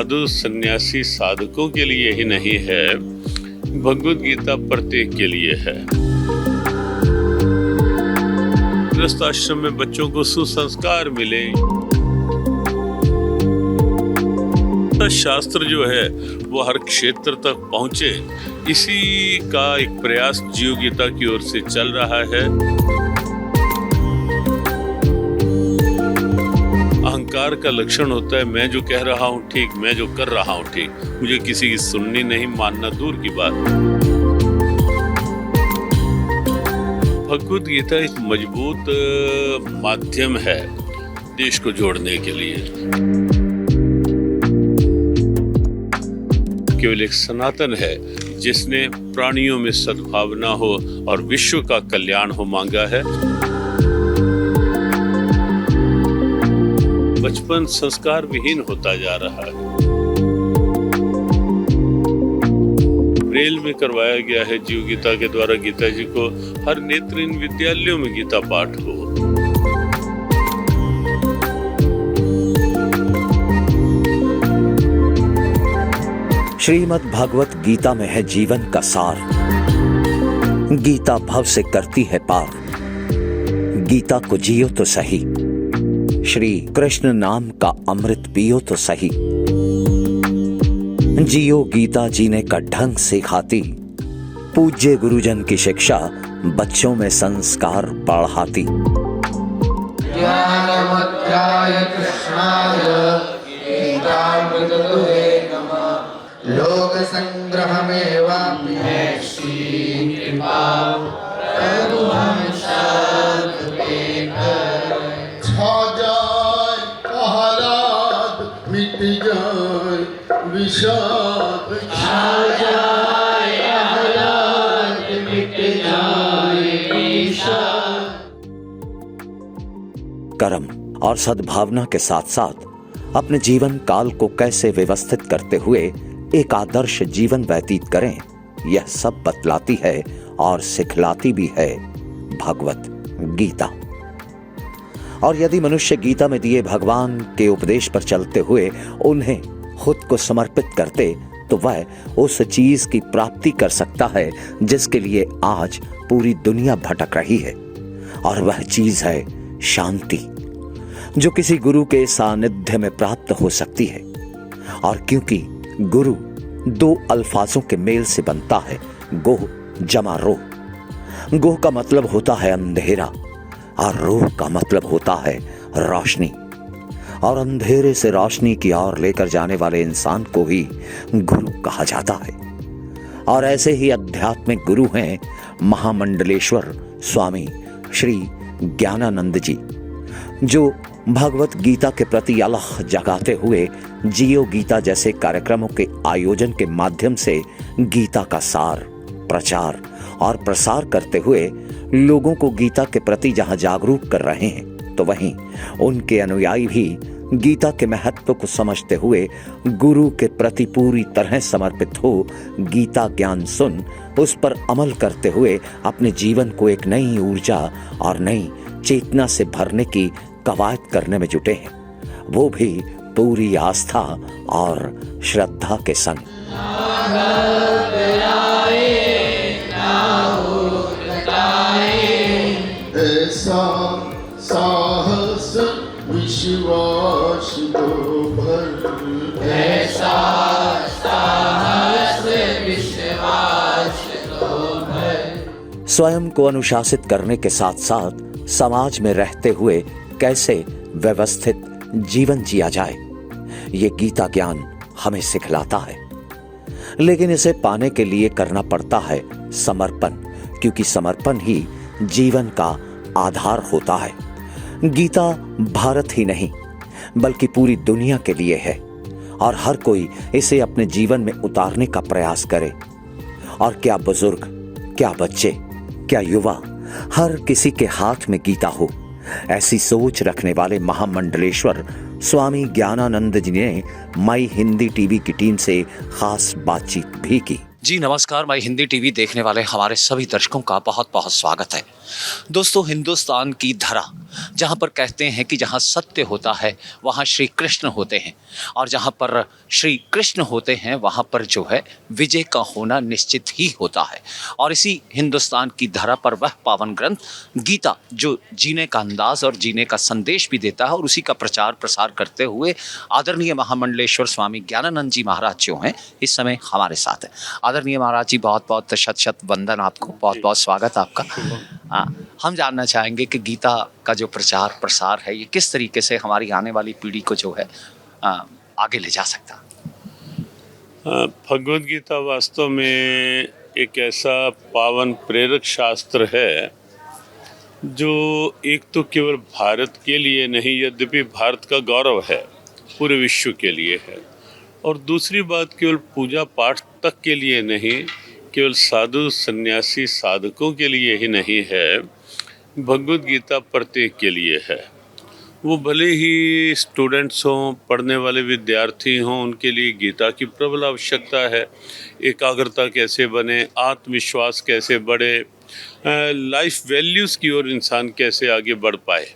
साधु सन्यासी साधकों के लिए ही नहीं है, भगवद गीता प्रत्येक के लिए है। गृहस्थ आश्रम में बच्चों को सुसंस्कार मिले, शास्त्र जो है वो हर क्षेत्र तक पहुंचे, इसी का एक प्रयास जीव गीता की ओर से चल रहा है। अहंकार का लक्षण होता है मैं जो कह रहा हूं ठीक, मैं जो कर रहा हूं ठीक, मुझे किसी की सुननी नहीं, मानना दूर की बात। भगवद गीता एक मजबूत माध्यम है देश को जोड़ने के लिए। केवल एक सनातन है जिसने प्राणियों में सद्भावना हो और विश्व का कल्याण हो मांगा है। बचपन संस्कार विहीन होता जा रहा है। ब्रेल में करवाया गया है जीव गीता के द्वारा गीता जी को, हर नेत्रहीन विद्यालयों में गीता पाठ हो। श्रीमद् भागवत गीता में है जीवन का सार। गीता भव से करती है पार, गीता को जियो तो सही, श्री कृष्ण नाम का अमृत पियो तो सही। जियो गीता जीने का ढंग सिखाती, पूज्य गुरुजन की शिक्षा बच्चों में संस्कार बढ़ाती। ज्ञानमध्याय कृष्णाय गीतामृततुले नमः। लोक संग्रहमेवापि श्री कृपा छा जाए आह्लाद, मिट जाए विषाद, छा जाए आह्लाद, मिट जाए विषाद। कर्म और सद्भावना के साथ साथ अपने जीवन काल को कैसे व्यवस्थित करते हुए एक आदर्श जीवन व्यतीत करें, यह सब बतलाती है और सिखलाती भी है भगवत गीता। और यदि मनुष्य गीता में दिए भगवान के उपदेश पर चलते हुए उन्हें खुद को समर्पित करते, तो वह उस चीज की प्राप्ति कर सकता है जिसके लिए आज पूरी दुनिया भटक रही है, और वह चीज है शांति, जो किसी गुरु के सानिध्य में प्राप्त हो सकती है। और क्योंकि गुरु दो अल्फाजों के मेल से बनता है, गोह जमा रोह। गोह का मतलब होता है अंधेरा और रोह का मतलब होता है रोशनी, और अंधेरे से रोशनी की ओर लेकर जाने वाले इंसान को ही गुरु कहा जाता है। और ऐसे ही आध्यात्मिक गुरु हैं महामंडलेश्वर स्वामी श्री ज्ञानानंद जी, जो भगवत गीता के प्रति अलख जगाते हुए जियो गीता जैसे कार्यक्रमों के आयोजन के माध्यम से गीता का सार, प्रचार और प्रसार करते हुए लोगों को गीता के प्रति जहां जागरूक कर रहे हैं, तो वहीं उनके अनुयायी भी गीता के महत्व को समझते हुए गुरु के प्रति पूरी तरह समर्पित हो गीता ज्ञान सुन उस पर अमल करते हुए अपने जीवन को एक नई ऊर्जा और नई चेतना से भरने की कवायद करने में जुटे हैं, वो भी पूरी आस्था और श्रद्धा के संग। ऐसा साहस विश्वास तो भर, ऐसा साहस विश्वास तो भर। स्वयं को अनुशासित करने के साथ साथ समाज में रहते हुए कैसे व्यवस्थित जीवन जिया जाए, ये गीता ज्ञान हमें सिखलाता है। लेकिन इसे पाने के लिए करना पड़ता है समर्पण, क्योंकि समर्पण ही जीवन का आधार होता है। गीता भारत ही नहीं बल्कि पूरी दुनिया के लिए है, और हर कोई इसे अपने जीवन में उतारने का प्रयास करे। और क्या बुजुर्ग, क्या बच्चे, क्या युवा, हर किसी के हाथ में गीता हो, ऐसी सोच रखने वाले महामंडलेश्वर स्वामी ज्ञानानंद जी ने माई हिंदी टीवी की टीम से खास बातचीत भी की। जी नमस्कार, माई हिंदी टीवी देखने वाले हमारे सभी दर्शकों का बहुत बहुत स्वागत है। दोस्तों, हिंदुस्तान की धरा जहाँ पर कहते हैं कि जहाँ सत्य होता है वहाँ श्री कृष्ण होते हैं, और जहाँ पर श्री कृष्ण होते हैं वहाँ पर जो है विजय का होना निश्चित ही होता है। और इसी हिंदुस्तान की धरा पर वह पावन ग्रंथ गीता जो जीने का अंदाज और जीने का संदेश भी देता है, और उसी का प्रचार प्रसार करते हुए आदरणीय महामंडलेश्वर स्वामी ज्ञानानंद जी महाराज जो हैं इस समय हमारे साथ हैं। आदरणीय महाराज जी, बहुत बहुत शत शत वंदन आपको, बहुत बहुत स्वागत आपका। हम जानना चाहेंगे कि गीता का जो प्रचार प्रसार है ये किस तरीके से हमारी आने वाली पीढ़ी को जो है आगे ले जा सकता। भगवद गीता वास्तव में एक ऐसा पावन प्रेरक शास्त्र है जो एक तो केवल भारत के लिए नहीं, यद्यपि भारत का गौरव है, पूरे विश्व के लिए है, और दूसरी बात केवल पूजा पाठ तक के लिए नहीं, केवल साधु सन्यासी साधकों के लिए ही नहीं है, भगवद गीता प्रत्येक के लिए है। वो भले ही स्टूडेंट्स हों, पढ़ने वाले विद्यार्थी हों, उनके लिए गीता की प्रबल आवश्यकता है। एकाग्रता कैसे बने, आत्मविश्वास कैसे बढ़े, लाइफ वैल्यूज़ की ओर इंसान कैसे आगे बढ़ पाए,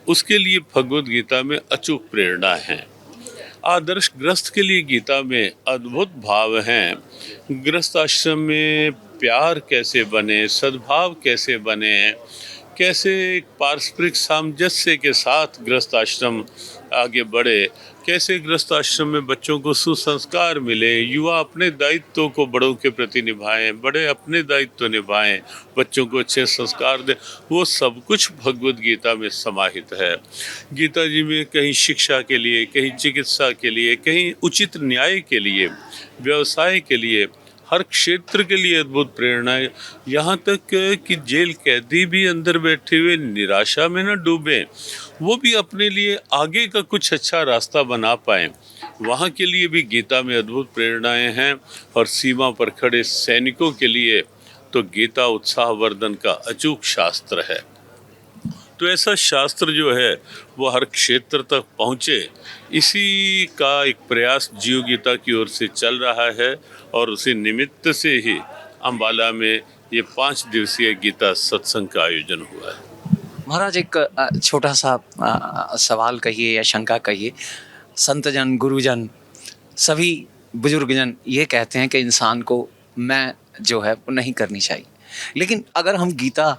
उसके लिए भगवद गीता में अचूक प्रेरणा है। आदर्श गृहस्थ के लिए गीता में अद्भुत भाव हैं। गृहस्थ आश्रम में प्यार कैसे बने, सद्भाव कैसे बने, कैसे एक पारस्परिक सामंजस्य के साथ गृहस्थ आश्रम आगे बढ़े, कैसे गृहस्थ आश्रम में बच्चों को सुसंस्कार मिले, युवा अपने दायित्वों को बड़ों के प्रति निभाएं, बड़े अपने दायित्व निभाएं, बच्चों को अच्छे संस्कार दें, वो सब कुछ भगवद गीता में समाहित है। गीता जी में कहीं शिक्षा के लिए, कहीं चिकित्सा के लिए, कहीं उचित न्याय के लिए, व्यवसाय के लिए, हर क्षेत्र के लिए अद्भुत प्रेरणाएं। यहाँ तक कि जेल कैदी भी अंदर बैठे हुए निराशा में न डूबें, वो भी अपने लिए आगे का कुछ अच्छा रास्ता बना पाएं, वहाँ के लिए भी गीता में अद्भुत प्रेरणाएं हैं। और सीमा पर खड़े सैनिकों के लिए तो गीता उत्साहवर्धन का अचूक शास्त्र है। तो ऐसा शास्त्र जो है वो हर क्षेत्र तक पहुँचे, इसी का एक प्रयास जीव गीता की ओर से चल रहा है, और उसी निमित्त से ही अम्बाला में ये 5 दिवसीय गीता सत्संग का आयोजन हुआ है। महाराज, एक छोटा सा सवाल कहिए या शंका कहिए। संतजन, गुरुजन, सभी बुजुर्गजन ये कहते हैं कि इंसान को मैं जो है वो नहीं करनी चाहिए, लेकिन अगर हम गीता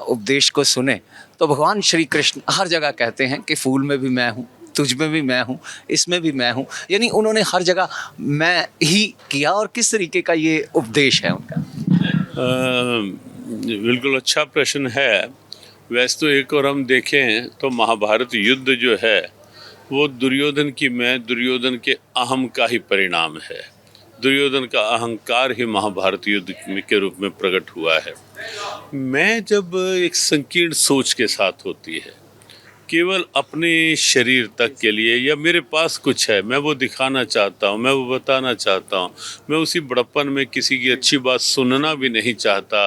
उपदेश को सुने तो भगवान श्री कृष्ण हर जगह कहते हैं कि फूल में भी मैं हूँ, तुझ में भी मैं हूँ, इसमें भी मैं हूँ, यानी उन्होंने हर जगह मैं ही किया। और किस तरीके का ये उपदेश है उनका? बिल्कुल अच्छा प्रश्न है। वैसे तो एक और हम देखें तो महाभारत युद्ध जो है वो दुर्योधन की मैं, दुर्योधन के अहम का ही परिणाम है। दुर्योधन का अहंकार ही महाभारत युद्ध के रूप में प्रकट हुआ है। मैं जब एक संकीर्ण सोच के साथ होती है, केवल अपने शरीर तक के लिए, या मेरे पास कुछ है मैं वो दिखाना चाहता हूँ, मैं वो बताना चाहता हूँ, मैं उसी बड़प्पन में किसी की अच्छी बात सुनना भी नहीं चाहता।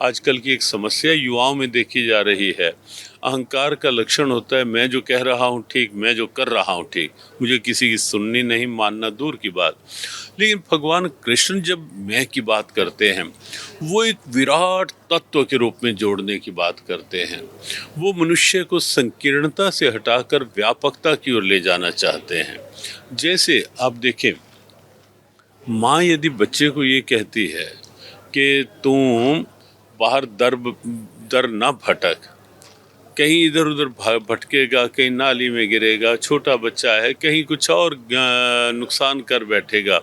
आजकल की एक समस्या युवाओं में देखी जा रही है। अहंकार का लक्षण होता है मैं जो कह रहा हूँ ठीक, मैं जो कर रहा हूँ ठीक, मुझे किसी की सुननी नहीं, मानना दूर की बात। लेकिन भगवान कृष्ण जब मैं की बात करते हैं वो एक विराट तत्व के रूप में जोड़ने की बात करते हैं। वो मनुष्य को संकीर्णता से हटाकर व्यापकता की ओर ले जाना चाहते हैं। जैसे आप देखें, माँ यदि बच्चे को ये कहती है कि तुम बाहर दर ना भटक, कहीं इधर उधर भटकेगा, कहीं नाली में गिरेगा, छोटा बच्चा है, कहीं कुछ और नुकसान कर बैठेगा,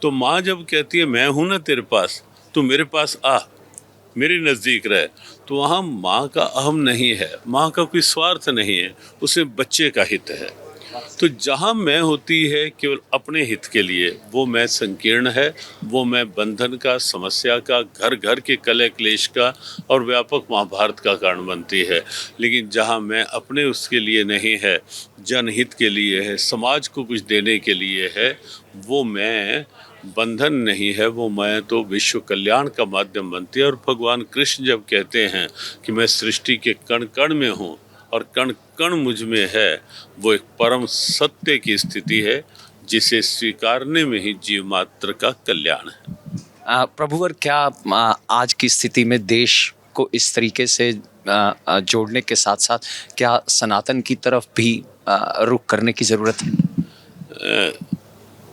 तो माँ जब कहती है मैं हूँ ना तेरे पास, तू मेरे पास आ, मेरे नज़दीक रहे, तो वहाँ माँ का अहम नहीं है, माँ का कोई स्वार्थ नहीं है, उसे बच्चे का हित है। तो जहाँ मैं होती है केवल अपने हित के लिए, वो मैं संकीर्ण है, वो मैं बंधन का, समस्या का, घर घर के कलह क्लेश का और व्यापक महाभारत का कारण बनती है। लेकिन जहाँ मैं अपने उसके लिए नहीं है, जनहित के लिए है, समाज को कुछ देने के लिए है, वो मैं बंधन नहीं है, वो मैं तो विश्व कल्याण का माध्यम बनती है। और भगवान कृष्ण जब कहते हैं कि मैं सृष्टि के कण कण में हूँ और कण कण मुझ में है, वो एक परम सत्य की स्थिति है जिसे स्वीकारने में ही जीव मात्र का कल्याण है। प्रभुवर, क्या आज की स्थिति में देश को इस तरीके से जोड़ने के साथ साथ क्या सनातन की तरफ भी रुख करने की ज़रूरत है?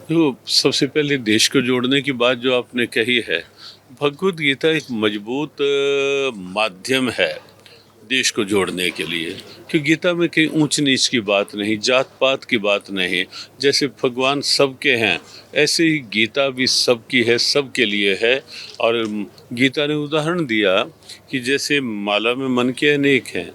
तो सबसे पहले देश को जोड़ने की बात जो आपने कही है, भगवत गीता एक मजबूत माध्यम है देश को जोड़ने के लिए, कि गीता में कहीं ऊंच नीच की बात नहीं, जात पात की बात नहीं। जैसे भगवान सबके हैं, ऐसे ही गीता भी सबकी है, सबके लिए है। और गीता ने उदाहरण दिया कि जैसे माला में मन के अनेक हैं,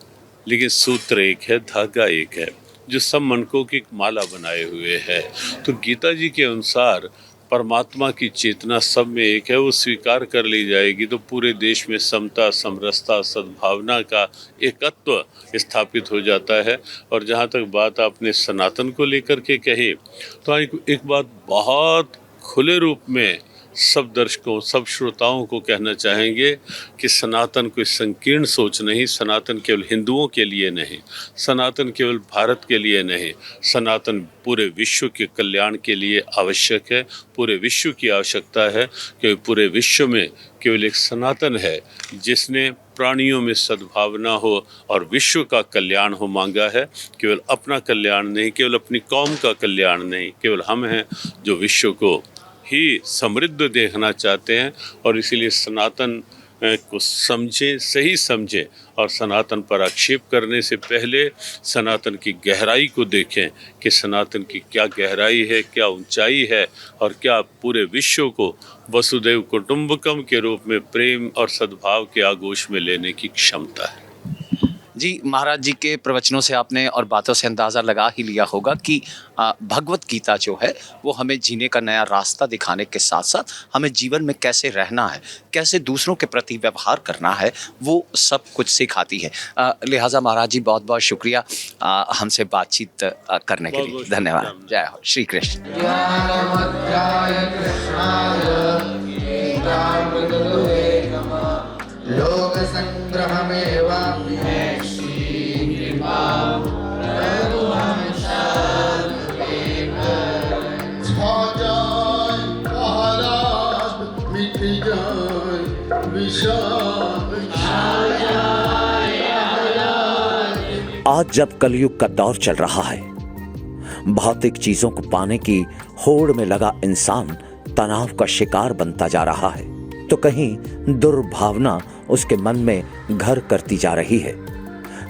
लेकिन सूत्र एक है, धागा एक है, जो सब मनकों की एक माला बनाए हुए है। तो गीता जी के अनुसार परमात्मा की चेतना सब में एक है, वो स्वीकार कर ली जाएगी तो पूरे देश में समता, समरसता, सद्भावना का एकत्व स्थापित हो जाता है। और जहाँ तक बात आपने सनातन को लेकर के कही, तो एक बात बहुत खुले रूप में सब दर्शकों, सब श्रोताओं को कहना चाहेंगे कि सनातन कोई संकीर्ण सोच नहीं, सनातन केवल हिंदुओं के लिए नहीं, सनातन केवल भारत के लिए नहीं, सनातन पूरे विश्व के कल्याण के लिए आवश्यक है। पूरे विश्व की आवश्यकता है, क्योंकि पूरे विश्व में केवल एक सनातन है जिसने प्राणियों में सद्भावना हो और विश्व का कल्याण हो मांगा है। केवल अपना कल्याण नहीं, केवल अपनी कौम का कल्याण नहीं, केवल हम हैं जो विश्व को ही समृद्ध देखना चाहते हैं। और इसीलिए सनातन को समझें, सही समझें, और सनातन पर आक्षेप करने से पहले सनातन की गहराई को देखें कि सनातन की क्या गहराई है, क्या ऊंचाई है, और क्या पूरे विश्व को वसुदैव कुटुंबकम के रूप में प्रेम और सद्भाव के आगोश में लेने की क्षमता है। जी, महाराज जी के प्रवचनों से आपने और बातों से अंदाज़ा लगा ही लिया होगा कि भगवत गीता जो है वो हमें जीने का नया रास्ता दिखाने के साथ साथ हमें जीवन में कैसे रहना है, कैसे दूसरों के प्रति व्यवहार करना है, वो सब कुछ सिखाती है। लिहाजा महाराज जी बहुत बहुत शुक्रिया हमसे बातचीत करने के लिए। धन्यवाद। जय हो श्री कृष्ण। लोक संग्रह में आज जब कलयुग का दौर चल रहा है, भौतिक चीजों को पाने की होड़ में लगा इंसान तनाव का शिकार बनता जा रहा है, तो कहीं दुर्भावना उसके मन में घर करती जा रही है।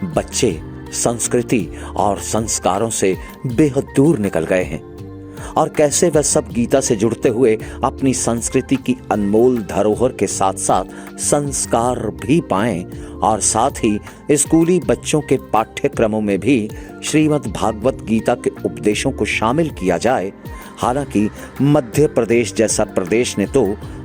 बच्चे संस्कृति और संस्कारों से बेहद दूर निकल गए हैं, और कैसे वह सब गीता से जुड़ते हुए अपनी संस्कृति की अनमोल धरोहर के साथ साथ संस्कार भी पाएं, और साथ ही स्कूली बच्चों के पाठ्यक्रमों में भी श्रीमद् भागवत गीता के उपदेशों को शामिल किया जाए। हालांकि मध्य प्रदेश जैसा प्रदेश ने तो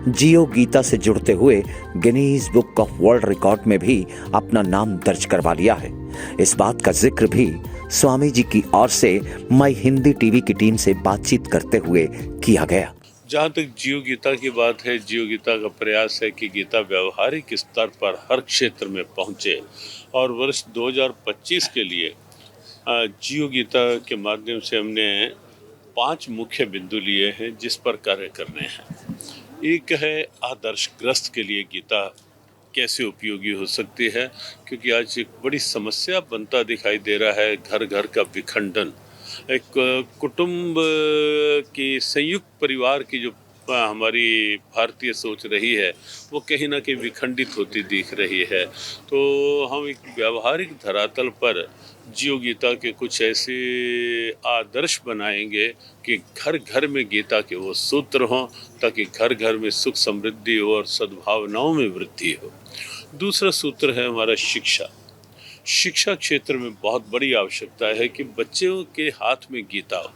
जियो गीता से जुड़ते हुए Guinness book of world record में भी अपना नाम दर्ज करवा लिया है। इस बात का जिक्र भी स्वामी जी की ओर से माई हिंदी टीवी की टीम से बातचीत करते हुए किया गया। जहाँ तक जियो गीता की बात है, जियो गीता का प्रयास है कि गीता व्यवहारिक स्तर पर हर क्षेत्र में पहुँचे, और वर्ष 2025 के लिए जियो गीता के माध्यम से हमने 5 मुख्य बिंदु लिए हैं जिस पर कार्य करने हैं। एक है आदर्शग्रस्त के लिए गीता कैसे उपयोगी हो सकती है, क्योंकि आज एक बड़ी समस्या बनता दिखाई दे रहा है, घर घर का विखंडन। एक कुटुंब की संयुक्त परिवार की जो हमारी भारतीय सोच रही है वो कहीं ना कहीं विखंडित होती दिख रही है। तो हम एक व्यावहारिक धरातल पर जियो गीता के कुछ ऐसे आदर्श बनाएंगे कि घर घर में गीता के वो सूत्र हों, ताकि घर घर में सुख समृद्धि हो और सद्भावनाओं में वृद्धि हो। दूसरा सूत्र है हमारा शिक्षा। शिक्षा क्षेत्र में बहुत बड़ी आवश्यकता है कि बच्चों के हाथ में गीता हो,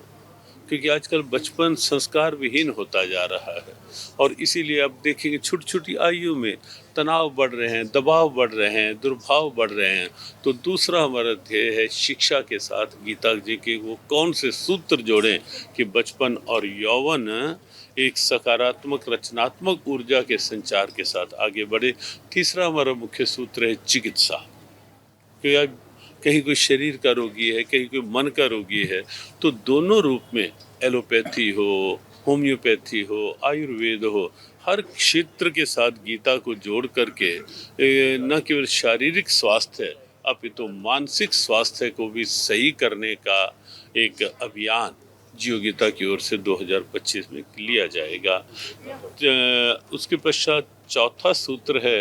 क्योंकि आजकल बचपन संस्कार विहीन होता जा रहा है, और इसीलिए आप देखेंगे छोटी छोटी आयु में तनाव बढ़ रहे हैं, दबाव बढ़ रहे हैं, दुर्भाव बढ़ रहे हैं। तो दूसरा हमारा ध्येय है शिक्षा के साथ गीता जी के वो कौन से सूत्र जोड़ें कि बचपन और यौवन एक सकारात्मक रचनात्मक ऊर्जा के संचार के साथ आगे बढ़े। तीसरा हमारा मुख्य सूत्र है चिकित्सा, कि कहीं कोई शरीर का रोगी है, कहीं कोई मन का रोगी है, तो दोनों रूप में एलोपैथी हो, होम्योपैथी हो, आयुर्वेद हो, हर क्षेत्र के साथ गीता को जोड़ करके न केवल शारीरिक स्वास्थ्य अपितु मानसिक स्वास्थ्य को भी सही करने का एक अभियान जियो गीता की ओर से 2025 में लिया जाएगा। उसके पश्चात चौथा सूत्र है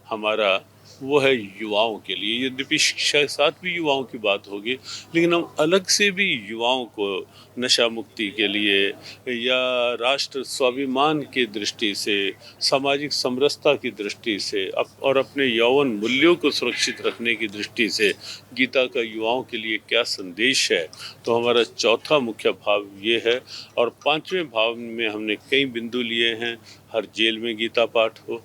हमारा, वो है युवाओं के लिए। यद्यपि शिक्षा के साथ भी युवाओं की बात होगी, लेकिन हम अलग से भी युवाओं को नशा मुक्ति के लिए या राष्ट्र स्वाभिमान की दृष्टि से, सामाजिक समरसता की दृष्टि से और अपने यौवन मूल्यों को सुरक्षित रखने की दृष्टि से गीता का युवाओं के लिए क्या संदेश है, तो हमारा चौथा मुख्य भाव ये है। और पांचवें भाव में हमने कई बिंदु लिए हैं। हर जेल में गीता पाठ हो,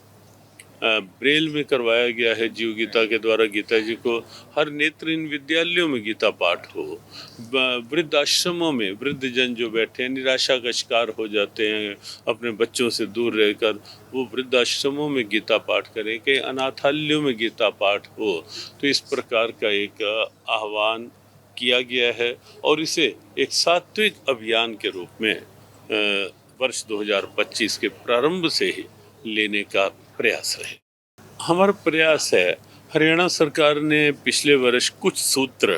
ब्रेल में करवाया गया है जीव गीता के द्वारा गीता जी को, हर नेत्रहीन विद्यालयों में गीता पाठ हो, वृद्ध आश्रमों में वृद्ध जन जो बैठे हैं निराशा का शिकार हो जाते हैं अपने बच्चों से दूर रहकर, वो वृद्ध आश्रमों में गीता पाठ करें, कई अनाथालयों में गीता पाठ हो। तो इस प्रकार का एक आह्वान किया गया है और इसे एक सात्विक अभियान के रूप में वर्ष 2025 के प्रारंभ से ही लेने का प्रयास रहे। हमारा प्रयास है, हरियाणा सरकार ने पिछले वर्ष कुछ सूत्र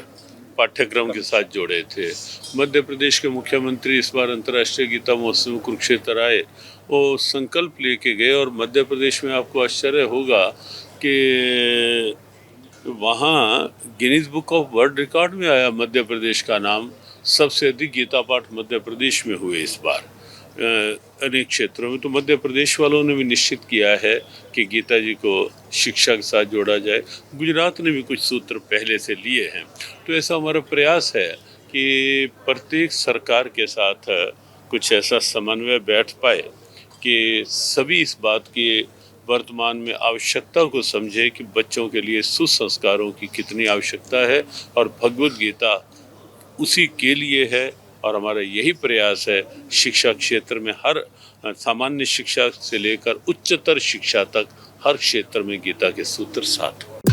पाठ्यक्रम के साथ जोड़े थे। मध्य प्रदेश के मुख्यमंत्री इस बार अंतर्राष्ट्रीय गीता महोत्सव में कुरुक्षेत्र आए, वो संकल्प लेके गए और मध्य प्रदेश में आपको आश्चर्य होगा कि वहाँ Guinness book of world record में आया मध्य प्रदेश का नाम। सबसे अधिक गीता पाठ मध्य प्रदेश में हुए इस बार अनेक क्षेत्रों में। तो मध्य प्रदेश वालों ने भी निश्चित किया है कि गीता जी को शिक्षा के साथ जोड़ा जाए। गुजरात ने भी कुछ सूत्र पहले से लिए हैं। तो ऐसा हमारा प्रयास है कि प्रत्येक सरकार के साथ कुछ ऐसा समन्वय बैठ पाए कि सभी इस बात की वर्तमान में आवश्यकता को समझे कि बच्चों के लिए सुसंस्कारों की कितनी आवश्यकता है और भगवद गीता उसी के लिए है। और हमारा यही प्रयास है शिक्षा क्षेत्र में, हर सामान्य शिक्षा से लेकर उच्चतर शिक्षा तक हर क्षेत्र में गीता के सूत्र साथ।